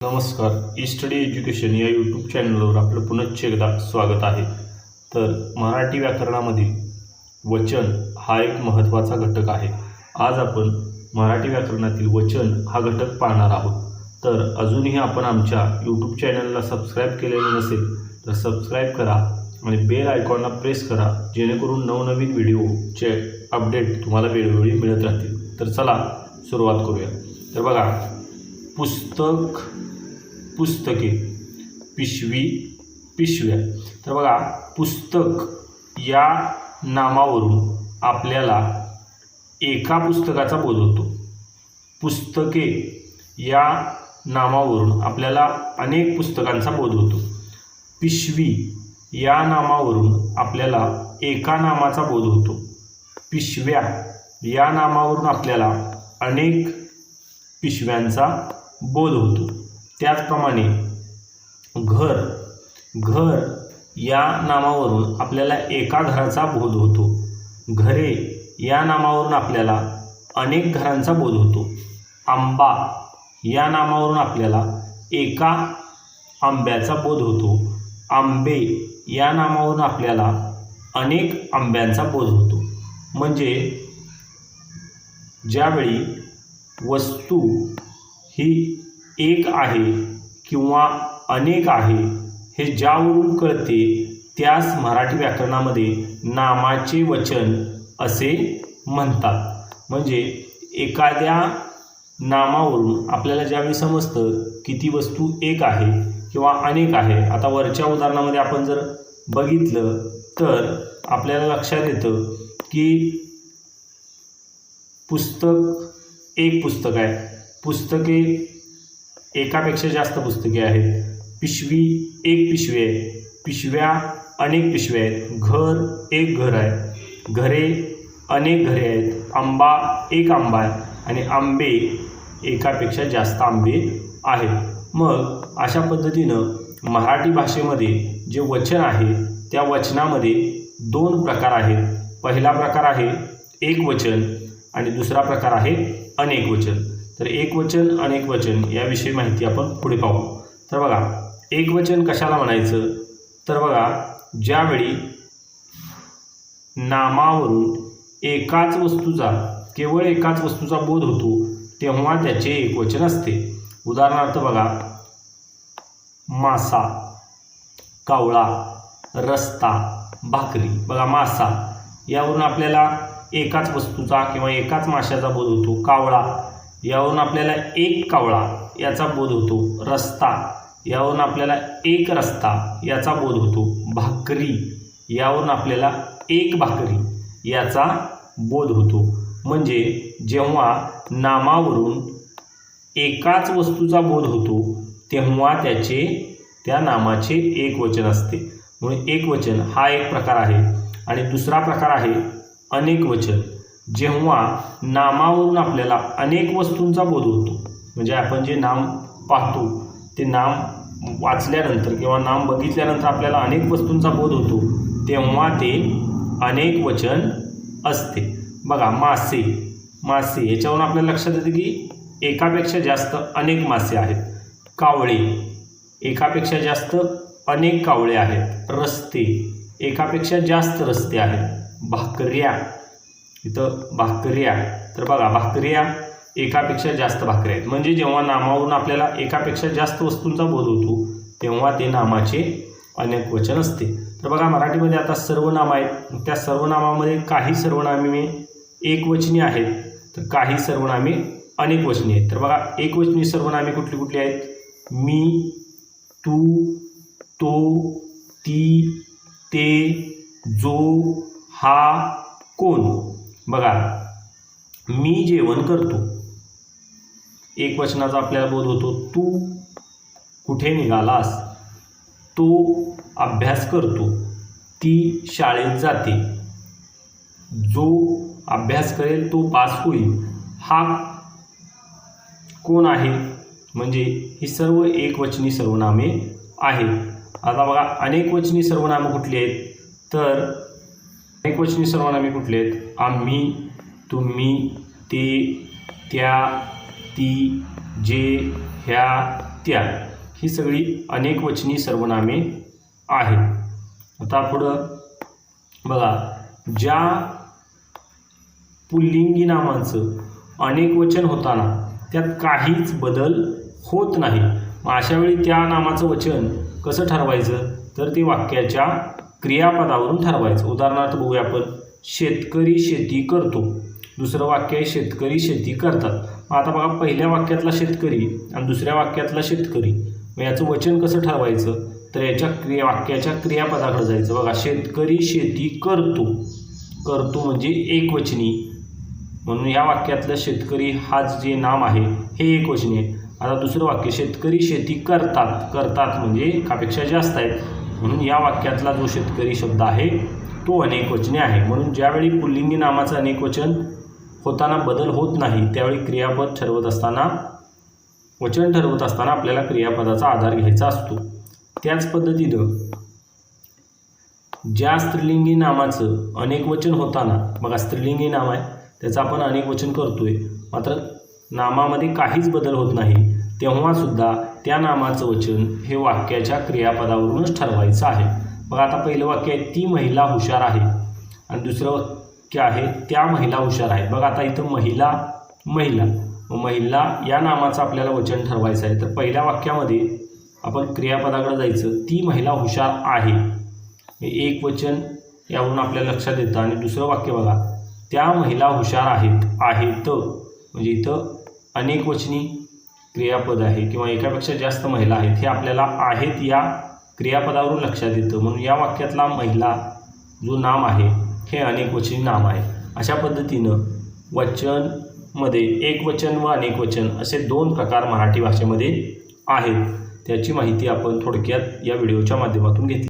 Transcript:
नमस्कार. E study education या YouTube चॅनलवर आपलं पुनश्च एकदा स्वागत आहे. तर मराठी व्याकरणामधील वचन हा एक महत्त्वाचा घटक आहे. आज आपण मराठी व्याकरणातील वचन हा घटक पाहणार आहोत. तर अजूनही आपण आमच्या यूट्यूब चॅनलला सबस्क्राईब केलेलं नसेल तर सबस्क्राईब करा आणि बेल आयकॉनला प्रेस करा, जेणेकरून नवनवीन व्हिडिओचे अपडेट तुम्हाला वेळोवेळी मिळत राहतील. तर चला सुरुवात करूया. तर बघा, पुस्तक, पुस्तके, पिशवी, पिशव्या. तर बघा, पुस्तक या नामावरून आपल्याला एका पुस्तकाचा बोध होतो. पुस्तके या नामावरून आपल्याला अनेक पुस्तकांचा बोध होतो. पिशवी या नामावरून आपल्याला एका नामाचा बोध होतो. पिशव्या या नामावरून आपल्याला अनेक पिशव्यांचा बोध होतो. त्याचप्रमाणे घर, घर या नामावरून आपल्याला एका घराचा बोध होतो. घरे या नामावरून आपल्याला अनेक घरांचा बोध होतो. आंबा या नामावरून आपल्याला एका आंब्याचा बोध होतो. आंबे या नामावरून आपल्याला अनेक आंब्यांचा बोध होतो. म्हणजे ज्यावेळी वस्तू ही एक आहे किंवा अनेक आहे हे ज्यावरून कळते त्यास मराठी व्याकरणामध्ये नामाचे वचन असे म्हणतात. म्हणजे एखाद्या नामावरून आपल्याला ज्यावेळी समजतं की ती वस्तू एक आहे किंवा अनेक आहे. आता वरच्या उदाहरणामध्ये आपण जर बघितलं तर आपल्याला लक्षात येतं की पुस्तक एक पुस्तक आहे, पुस्तके एकापेक्षा जास्त पुस्तके आहेत, पिशवी एक पिशवी आहे, पिशव्या अनेक पिशव्या आहेत, घर एक घर आहे, घरे अनेक घरे आहेत, आंबा एक आंबा आहे आणि आंबे एकापेक्षा जास्त आंबे आहेत. मग अशा पद्धतीनं मराठी भाषेमध्ये जे वचन आहे त्या वचनामध्ये दोन प्रकार आहेत. पहिला प्रकार आहे एक वचन आणि दुसरा प्रकार आहे अनेक वचन. तर एक वचन अनेक वचन याविषयी माहिती आपण पुढे पाहू. तर बघा, एक वचन कशाला म्हणायचं, तर बघा, ज्यावेळी नामावरून एकाच वस्तूचा, केवळ एकाच वस्तूचा बोध होतो तेव्हा त्याचे एक वचन असते. उदाहरणार्थ बघा, मासा, कावळा, रस्ता, भाकरी. बघा, मासा यावरून आपल्याला एकाच वस्तूचा किंवा एकाच माशाचा बोध होतो. कावळा यावरून आपल्याला एक कावळा याचा बोध होतो. रस्ता यावरून आपल्याला एक रस्ता याचा बोध होतो. भाकरी यावरून आपल्याला एक भाकरी याचा बोध होतो. म्हणजे जेव्हा नामावरून एकाच वस्तूचा बोध होतो तेव्हा त्याचे त्या नामाचे एक वचन असते. म्हणून एक वचन हा एक प्रकार आहे. आणि दुसरा प्रकार आहे अनेक वचन. जेव्हा नामावरून आपल्याला अनेक वस्तूंचा बोध होतो, म्हणजे आपण जे नाम पाहतो ते नाम वाचल्यानंतर किंवा नाम बघितल्यानंतर आपल्याला अनेक वस्तूंचा बोध होतो तेव्हा ते अनेक वचन असते. बघा, मासे, मासे याच्यावरून आपल्याला लक्षात येते की एकापेक्षा जास्त अनेक मासे आहेत. कावळे, एकापेक्षा जास्त अनेक कावळे आहेत. रस्ते, एकापेक्षा जास्त रस्ते आहेत. भाकऱ्या, इथं भाकऱ्या, तर बघा, भाकऱ्या एकापेक्षा जास्त भाकऱ्या आहेत. म्हणजे जेव्हा नामावरून आपल्याला एकापेक्षा जास्त वस्तूंचा बोध होतो तेव्हा ते नामाचे अनेक वचन असते. तर बघा, मराठीमध्ये आता सर्वनाम आहेत. त्या सर्वनामामध्ये काही सर्वनामे एकवचनी आहेत तर काही सर्वनामे अनेक वचनी आहेत. तर बघा, एकवचनी सर्वनामे कुठली कुठली आहेत? मी, तू, तो, ती, ते, जो, हा, कोण. बघा, मी जेवण करतो, एक वचनाचा आपल्याला बोध होतो. तू कुठे निघालास, तो अभ्यास करतो, ती शाळेत जाते, जो अभ्यास करेल तो पास होईल, हा कोण आहे. म्हणजे ही सर्व एकवचनी सर्वनामे आहेत. आता बघा, अनेक वचनी सर्वनामे कुठली आहेत, तर एकवचनी सर्वनामे कुठली आहेत? आम्ही, तुम्ही, ते, त्या, ती, जे, ह्या, त्या ही सगळी अनेकवचनी सर्वनामे आहेत. आता पुढं बघा, ज्या पुल्लिंगी नामांचं अनेकवचन होताना त्यात काहीच बदल होत नाही, मग अशावेळी त्या नामाचं वचन कसं ठरवायचं, तर ते वाक्याच्या क्रियापदावरून ठरवायचं. उदाहरणार्थ बघूया आपण, शेतकरी शेती करतो. दुसरं वाक्य आहे शेतकरी शेती करतात. मग आता बघा, पहिल्या वाक्यातला शेतकरी आणि दुसऱ्या वाक्यातला शेतकरी, मग याचं वचन कसं ठरवायचं, तर याच्या वाक्याच्या क्रियापदाकडे जायचं. बघा, शेतकरी शेती करतो. करतो म्हणजे एकवचनी, म्हणून या वाक्यातलं शेतकरी हा जे नाम आहे हे एकवचनी आहे. आता दुसरं वाक्य, शेतकरी शेती करतात. करतात म्हणजे एकापेक्षा जास्त आहेत, म्हणून या वाक्यातला जो शेतकरी शब्द आहे तो अनेकवचनी आहे. म्हणून ज्यावेळी पुल्लिंगी नामाचं अनेकवचन होताना बदल होत नाही, त्यावेळी क्रियापद ठरवत असताना, वचन ठरवत असताना आपल्याला क्रियापदाचा आधार घ्यायचा असतो. त्याच पद्धतीनं ज्या स्त्रीलिंगी नामाचं अनेकवचन होताना, बघा स्त्रीलिंगी नाम आहे त्याचं आपण अनेकवचन करतोय, मात्र नामामध्ये काहीच बदल होत नाही, तेव्हासुद्धा त्या नामाचं वचन हे वाक्याच्या क्रियापदावरूनच ठरवायचं आहे. बघा, आता पहिलं वाक्य आहे ती महिला हुशार आहे आणि दुसरं वाक्य आहे त्या महिला हुशार आहेत. बघा, आता इथं महिला महिला महिला या नामाचं आपल्याला वचन ठरवायचं आहे. तर पहिल्या वाक्यामध्ये आपण क्रियापदाकडे जायचं, ती महिला हुशार आहे, एक वचन यावरून आपल्याला लक्षात येतं. आणि दुसरं वाक्य बघा, त्या महिला हुशार आहेत. आहेत म्हणजे इथं अनेकवचनी क्रियापद आहे किंवा एकापेक्षा जास्त महिला आहेत, हे आपल्याला आहेत या क्रियापदावरून लक्षात येतं. म्हणून या वाक्यातला महिला जो नाम आहे हे अनेकवचनी नाम आहे. अशा पद्धतीनं वचनमध्ये एकवचन व अनेकवचन असे दोन प्रकार मराठी भाषेमध्ये आहेत. त्याची माहिती आपण थोडक्यात या व्हिडिओच्या माध्यमातून घेतली.